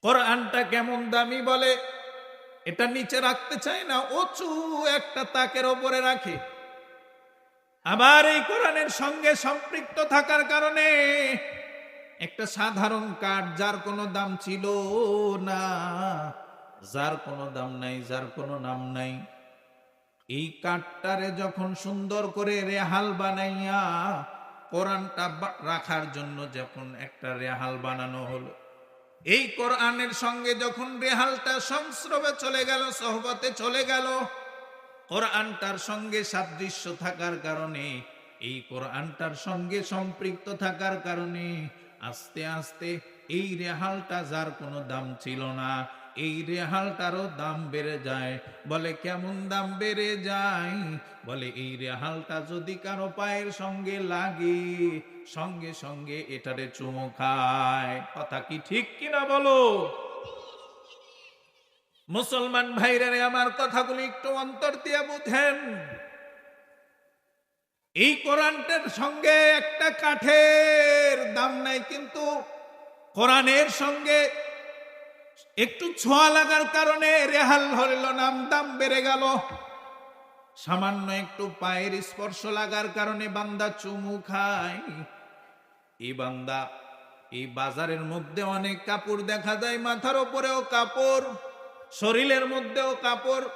কোরআনটা কেমন দামি বলে এটা নিচে রাখতে চায় না, উঁচু একটা তাকের ওপরে রাখে। আবার এই কোরআনের সঙ্গে সম্পৃক্ত থাকার কারণে একটা সাধারণ কাঠ, যার কোনো দাম ছিল না, যার কোনো দাম নাই, যার কোনো নাম নাই, এই কাঠটারে যখন সুন্দর করে রেহাল বানাইয়া কোরআনটা রাখার জন্য যখন একটা রেহাল বানানো হলো, এই কোরআনের সঙ্গে যখন রেহালটা সংস্রবে চলে গেল, সহবতে চলে গেল, কোরআনটার সঙ্গে সাদৃশ্য থাকার কারণে, এই কোরআনটার সঙ্গে সম্পৃক্ত থাকার কারণে আস্তে আস্তে এই রেহালটা, যার কোনো দাম ছিল না, এই রেহালটারও দাম বেড়ে যায়। বলে কেমন দাম বেড়ে যায়? বলে এই রেহালটা যদি কারো পায়ের সঙ্গে লাগে, সঙ্গে সঙ্গে এটারে চুমো খায়। কথা কি ঠিক কিনা বলো? মুসলমান ভাইরা আমার কথাগুলি একটু অন্তর দিয়ে বুঝেন। এই কোরআনটার সঙ্গে একটা কাঠের দাম নাই, কিন্তু কোরআনের সঙ্গে একটু ছোঁয়া লাগার কারণে রেহাল হইল, নাম দাম বেড়ে গেল। সামান্য একটু পায়ের স্পর্শ লাগার কারণে বান্দা চুমু খায়। এই বান্দা, এই বাজারের মধ্যে অনেক কাপড় দেখা যায়, মাথার উপরেও কাপড়, শরীরের মধ্যেও কাপড়,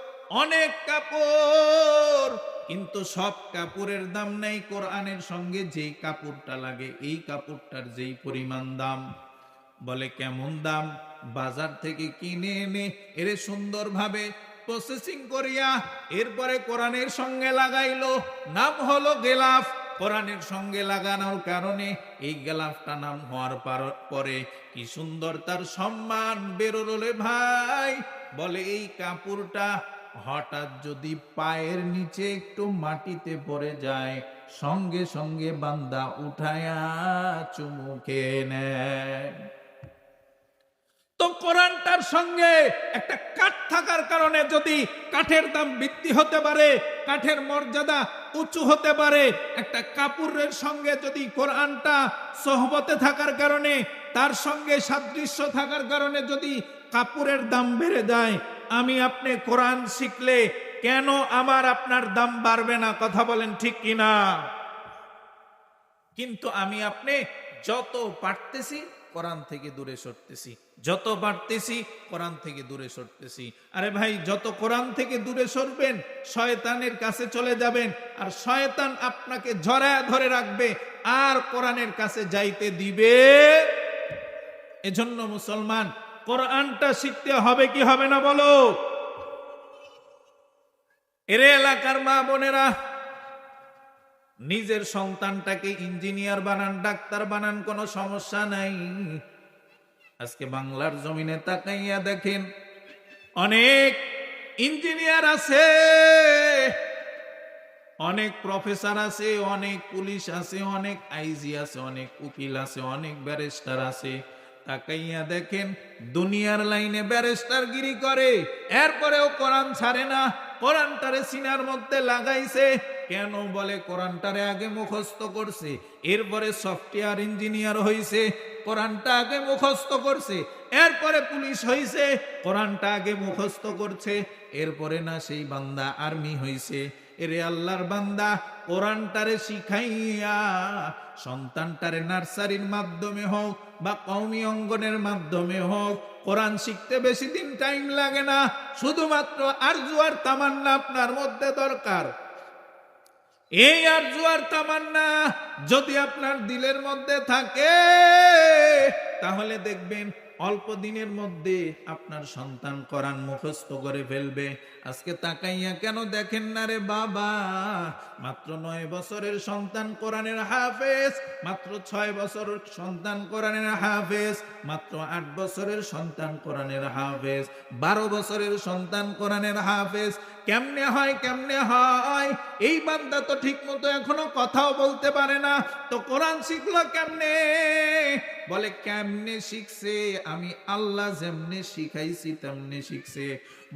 অনেক কাপড়, কিন্তু সব কাপড়ের দাম নাই কোরআনের সঙ্গে যেই কাপড়টা লাগে, এই কাপড়টার যেই পরিমাণ দাম। বলে কেমন দাম? বাজার থেকে কিনে এনে এরে সুন্দরভাবে প্রসেসিং করিয়া এরপরে কোরআনের সঙ্গে লাগাইলো, নাম হলো গেলাফ। কোরআনের সঙ্গে লাগানোর কারণে এই গেলাফটা নাম হওয়ার পরে কি সুন্দর তার সম্মান বেরোলে ভাই। বলে এই কাপড়টা হঠাৎ যদি পায়ের নিচে একটু মাটিতে পড়ে যায়, সঙ্গে সঙ্গে বান্দা উঠায়া চুমু খেয়ে নেয়। তো কোরআনটার সঙ্গে একটা কাঠ থাকার কারণে যদি কাঠের দাম বৃদ্ধি হতে পারে, কাঠের মর্যাদা উঁচু হতে পারে, একটা কাপড়ের সঙ্গে যদি কোরআনটা সহবতে থাকার কারণে, তার সঙ্গে সাদৃশ্য থাকার কারণে যদি কাপড়ের দাম বেড়ে যায়, আমি আপনি কোরআন শিখলে কেন আমার আপনার দাম বাড়বে না? কথা বলেন ঠিক কিনা? কিন্তু আমি আপনি যত পারতেছি কোরআন থেকে দূরে সরতেছি, যত পারতেছি কোরআন থেকে দূরে সরতেছি। আরে ভাই, যত কোরআন থেকে দূরে সরবেন শয়তানের কাছে চলে যাবেন, আর শয়তান আপনাকে জড়ায় ধরে রাখবে, আর কোরআনের কাছে যাইতে দিবে। এজন্য মুসলমান, কোরআনটা শিখতে হবে কি হবে না বলো? এরে এলাকার মা বোনেরা, নিজের সন্তানটাকে ইঞ্জিনিয়ার বানান, ডাক্তার বানান, কোনো সমস্যা নাই। আজকে বাংলার জমিনে তাকাইয়া দেখেন, অনেক ইঞ্জিনিয়ার আছে, অনেক প্রফেসর আছে, অনেক পুলিশ আছে, অনেক আইজি আছে, অনেক উকিল আছে, অনেক ব্যারিস্টার আছে। তাকাইয়া দেখেন দুনিয়ার লাইনে ব্যারিস্টারগিরি করে, এরপরেও কোরআন ছাড়ে না। কোরআনটারে সিনার মধ্যে লাগাইছে কেন? বলে কোরআনটারে আগে মুখস্থ করছে, এরপরে সফটওয়্যার ইঞ্জিনিয়ার হইছে। কোরআনটা আগে মুখস্থ করছে, এরপরে পুলিশ হইছে। কোরআনটা আগে মুখস্থ করছে, এরপরে না সেই বান্দা আর্মি হইছে। এরে আল্লাহর বান্দা, কোরআনটারে শিখাইয়া সন্তানটারে নার্সারির মাধ্যমে হোক বা কওমি অঙ্গনের মাধ্যমে হোক, কোরআন শিখতে বেশি দিন টাইম লাগে না। শুধুমাত্র আরজু আর তামান্না আপনার মধ্যে দরকার। এই আরজু আর তামান্না যদি আপনার দিলের মধ্যে থাকে, তাহলে দেখবেন অল্প দিনের মধ্যে আপনার সন্তান কোরআন মুখস্থ করে ফেলবে। আজকে তাকাইয়া কেন দেখেন না রে বাবা? মাত্র 9 বছরের সন্তান কোরআনের হাফেজ, মাত্র 6 বছরের সন্তান কোরআনের হাফেজ, মাত্র 8 বছরের সন্তান কোরআনের হাফেজ, 12 বছরের সন্তান কোরআনের হাফেজ। কেমনে হয়? কেমনে হয়? এই বান্দা তো ঠিক মতো এখনো কথাও বলতে পারে না, তো কোরআন শিখলো কেমনে? বলে কেমনে শিখছে? আমি আল্লাহ যেমনে শিখাইছি তেমনে শিখছে।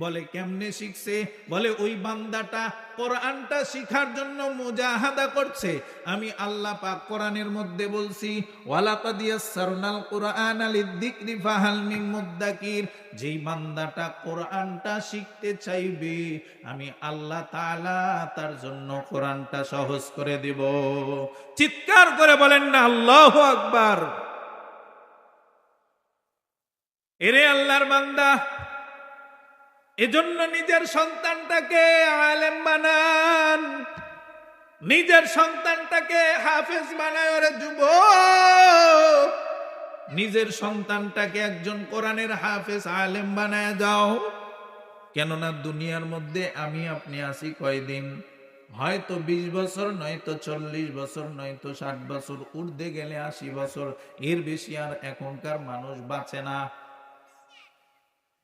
বলে কেমনে শিখছে? বলে ওই বান্দাটা কোরআনটা শিখার জন্য মুজাহাদা করছে। আমি আল্লাহ পাক কোরআনের মধ্যে বলছি, ওয়ালাকাদ ইয়াসসারনাল কুরআনা লিযিকরি ফাহাল মিন মুদ্দাকির। যেই বান্দাটা কোরআনটা শিখতে চাইবে, আমি আল্লাহ তাআলা তার জন্য কোরআনটা সহজ করে দেব। চিৎকার করে বলেন না আল্লাহু আকবার। এরে আল্লাহর বান্দা, এজন্য নিজের সন্তানটাকে আলেম বানান, নিজের সন্তানটাকে হাফেজ বানায়। ওরে যুবক, নিজের সন্তানটাকে একজন কোরআনের হাফেজ আলেম বানায় যাও। কেননা দুনিয়ার মধ্যে আমি আপনি আছি কয়দিন? হয়তো 20 বছর, নয়তো 40 বছর, নয়তো 60 বছর, ঊর্ধ্বে গেলে 80 বছর। এর বেশি আর এখনকার মানুষ বাঁচে না।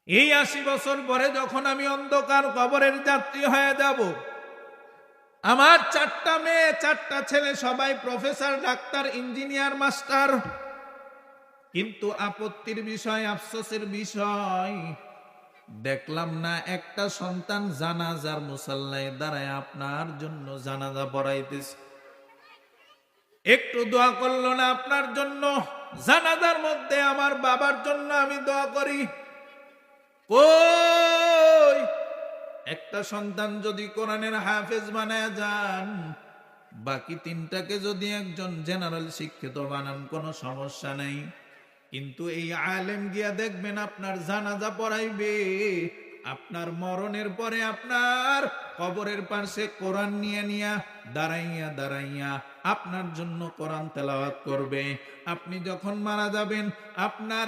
এই 80 বছর পরে যখন আমি অন্ধকার কবরের যাত্রী হয়ে যাব, আমার 4টা মেয়ে 4টা ছেলে সবাই প্রফেসর, ডাক্তার, ইঞ্জিনিয়ার, মাস্টার। কিন্তু আপত্তির বিষয়, আফসোসের বিষয়, দেখলাম না একটা সন্তান জানাজার মুসাল্লায় দাঁড়ায় আপনার জন্য জানাজা পড়াইতেছে। একটু দোয়া করলো না আপনার জন্য? জানাজার মধ্যে আমার বাবার জন্য আমি দোয়া করি। কই একটা সন্তান যদি কোরআনের হাফেজ বানায় যান, বাকি 3টাকে যদি একজন জেনারেল শিক্ষিত বানান, কোনো সমস্যা নাই। কিন্তু এই আলেম গিয়া দেখবেন আপনার জানাজা পড়াইবে, আপনার মরণের পরে আপনার কবরের পাশে কোরআন নিয়ে নিয়া দাঁড়াইয়া দাঁড়াইয়া আপনার জন্য কোরআন তেলাওয়াত করবে। আপনি যখন মারা যাবেন, আপনার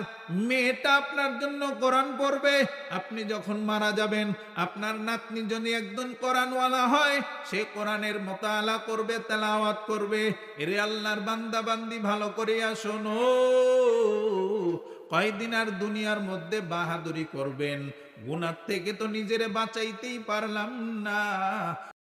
মেয়েটা আপনার জন্য কোরআন পড়বে। আপনি যখন মারা যাবেন, আপনার নাতনি যদি একজন কোরআনওয়ালা হয়, সে কোরআনের মুতাআলা করবে, তেলাওয়াত করবে। এরে আল্লাহর বান্দা বান্দি, ভালো করিয়া শোনো, কয়দিন আর দুনিয়ার মধ্যে বাহাদুরি করবেন? গুনাহ থেকে তো নিজেরে বাঁচাইতেই পারলাম না,